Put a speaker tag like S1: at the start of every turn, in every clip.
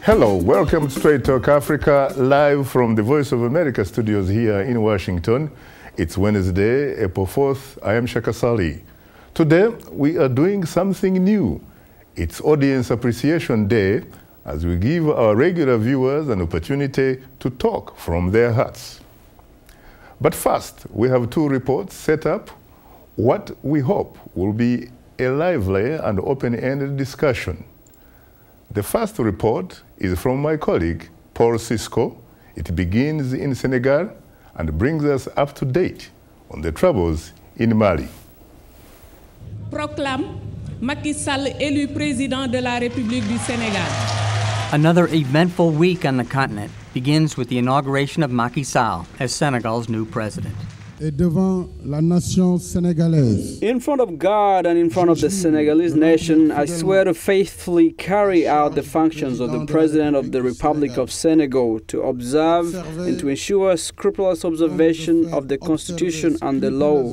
S1: Hello, welcome to Straight Talk Africa, live from the Voice of America studios here in Washington. It's Wednesday, April 4th. I am Shaka Sali. Today, we are doing something new. It's Audience Appreciation Day, as we give our regular viewers an opportunity to talk from their hearts. But first, we have two reports set up, what we hope will be a lively and open-ended discussion. The first report is from my colleague, Paul Sisco. It begins in Senegal and brings us up to date on the troubles in Mali.
S2: Proclame Macky Sall élu président de la République du Sénégal.
S3: Another eventful week on the continent begins with the inauguration of Macky Sall as Senegal's new president.
S4: Et devant la nation sénégalaise.
S5: In front of God and in front of the Senegalese nation, I swear to faithfully carry out the functions of the President of the Republic of Senegal, to observe and to ensure scrupulous observation of the Constitution and the law.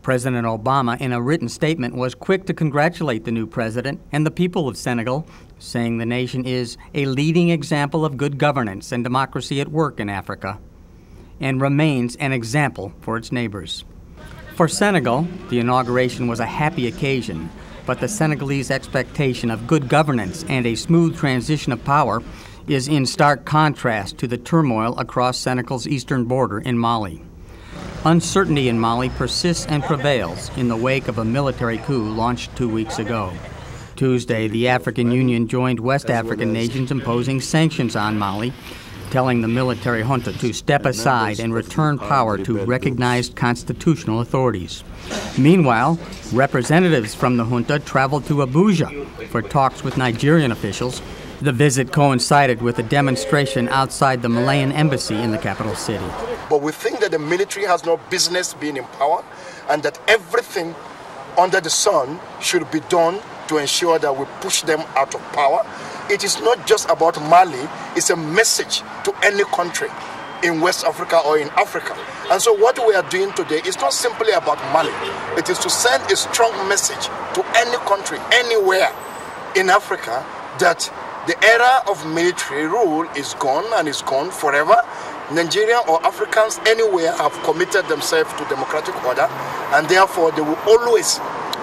S3: President Obama, in a written statement, was quick to congratulate the new president and the people of Senegal, saying the nation is a leading example of good governance and democracy at work in Africa, and remains an example for its neighbors. For Senegal, the inauguration was a happy occasion, but the Senegalese expectation of good governance and a smooth transition of power is in stark contrast to the turmoil across Senegal's eastern border in Mali. Uncertainty in Mali persists and prevails in the wake of a military coup launched 2 weeks ago. Tuesday, the African Union joined West African nations imposing sanctions on Mali, telling the military junta to step aside and return power to recognized constitutional authorities. Meanwhile, representatives from the junta traveled to Abuja for talks with Nigerian officials. The visit coincided with a demonstration outside the Malayan embassy in the capital city.
S6: But we think that the military has no business being in power, and that everything under the sun should be done to ensure that we push them out of power. It is not just about Mali, it's a message to any country in West Africa or in Africa. And so what we are doing today is not simply about Mali. It is to send a strong message to any country, anywhere in Africa, that the era of military rule is gone, and is gone forever. Nigeria or Africans anywhere have committed themselves to democratic order, and therefore they will always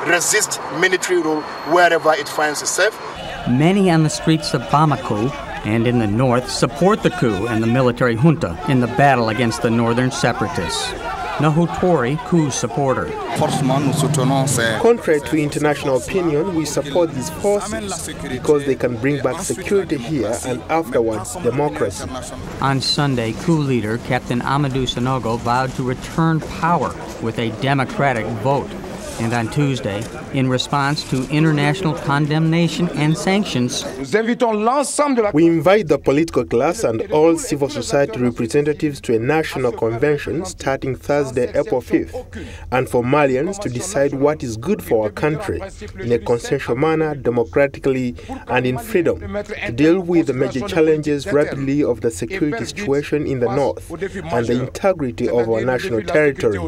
S6: resist military rule wherever it finds itself.
S3: Many on the streets of Bamako and in the north support the coup and the military junta in the battle against the northern separatists. Nahu Toure, coup's supporter.
S7: Contrary to international opinion, we support these forces because they can bring back security here and afterwards democracy.
S3: On Sunday, coup leader Captain Amadou Sanogo vowed to return power with a democratic vote. And on Tuesday, in response to international condemnation and sanctions,
S7: we invite the political class and all civil society representatives to a national convention starting Thursday, April 5th, and for Malians to decide what is good for our country in a consensual manner, democratically, and in freedom, to deal with the major challenges rapidly of the security situation in the north and the integrity of our national territory.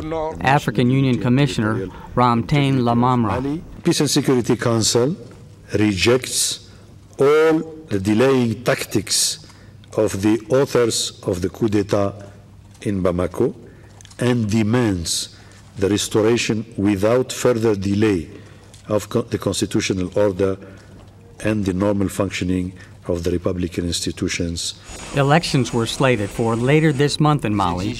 S3: African Union Commissioner Ramtain Lamamra.
S8: Peace and Security Council rejects all the delaying tactics of the authors of the coup d'etat in Bamako and demands the restoration without further delay of the constitutional order and the normal functioning of the Republican institutions.
S3: Elections were slated for later this month in Mali,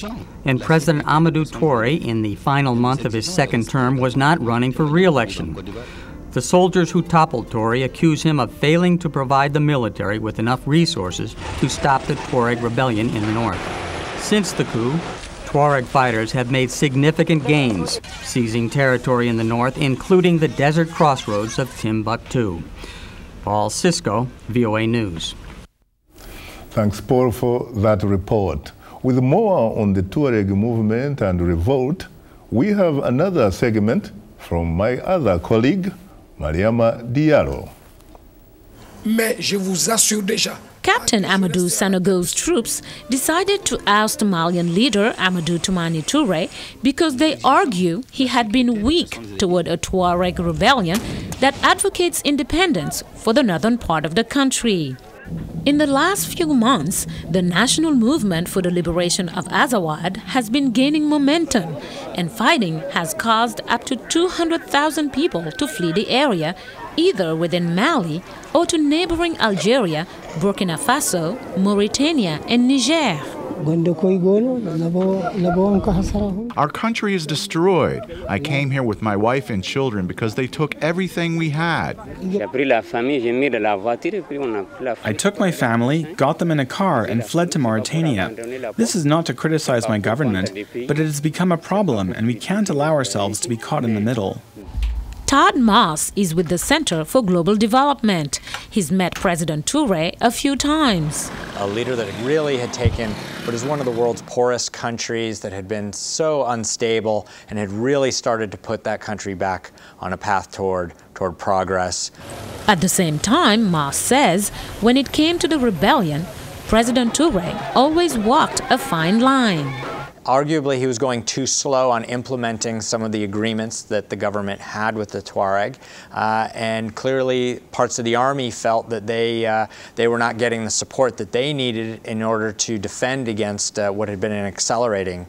S3: and President Amadou Toure, in the final month of his second term, was not running for re-election. The soldiers who toppled Toure accuse him of failing to provide the military with enough resources to stop the Tuareg rebellion in the north. Since the coup, Tuareg fighters have made significant gains, seizing territory in the north, including the desert crossroads of Timbuktu. Paul Sisco, VOA News.
S1: Thanks, Paul, for that report. With more on the Tuareg movement and revolt, we have another segment from my other colleague, Mariama Diallo.
S9: Mais je vous assure déjà.
S10: Captain Amadou Sanogo's troops decided to oust Malian leader Amadou Toumani Toure because they argue he had been weak toward a Tuareg rebellion that advocates independence for the northern part of the country. In the last few months, the national movement for the liberation of Azawad has been gaining momentum, and fighting has caused up to 200,000 people to flee the area, either within Mali or to neighboring Algeria, Burkina Faso, Mauritania, and Niger.
S11: Our country is destroyed. I came here with my wife and children because they took everything we had.
S12: I took my family, got them in a car, and fled to Mauritania. This is not to criticize my government, but it has become a problem, and we can't allow ourselves to be caught in the middle.
S10: Todd Moss is with the Center for Global Development. He's met President Touré a few times.
S13: A leader that really had taken what is one of the world's poorest countries, that had been so unstable, and had really started to put that country back on a path toward progress.
S10: At the same time, Moss says, when it came to the rebellion, President Touré always walked a fine line.
S13: Arguably, he was going too slow on implementing some of the agreements that the government had with the Tuareg, and clearly parts of the army felt that they were not getting the support that they needed in order to defend against what had been an accelerating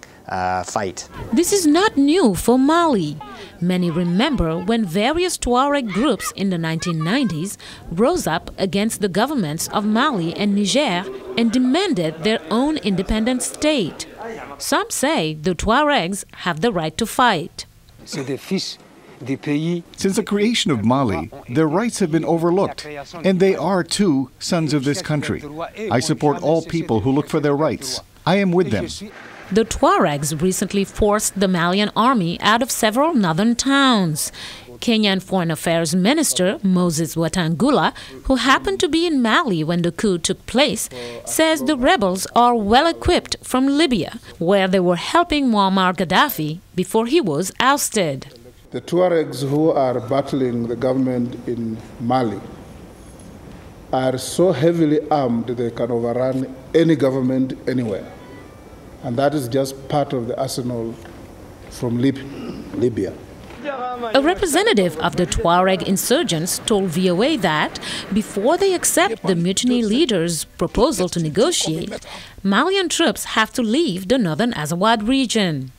S13: fight.
S10: This is not new for Mali. Many remember when various Tuareg groups in the 1990s rose up against the governments of Mali and Niger and demanded their own independent state. Some say the Tuaregs have the right to fight.
S14: Since the creation of Mali, their rights have been overlooked, and they are too sons of this country. I support all people who look for their rights. I am with them.
S10: The Tuaregs recently forced the Malian army out of several northern towns. Kenyan Foreign Affairs Minister Moses Wetangula, who happened to be in Mali when the coup took place, says the rebels are well equipped from Libya, where they were helping Muammar Gaddafi before he was ousted.
S4: The Tuaregs who are battling the government in Mali are so heavily armed they can overrun any government anywhere. And that is just part of the arsenal from Libya.
S10: A representative of the Tuareg insurgents told VOA that before they accept the mutiny leader's proposal to negotiate, Malian troops have to leave the northern Azawad region.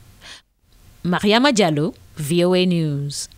S10: Mariama Diallo, VOA News.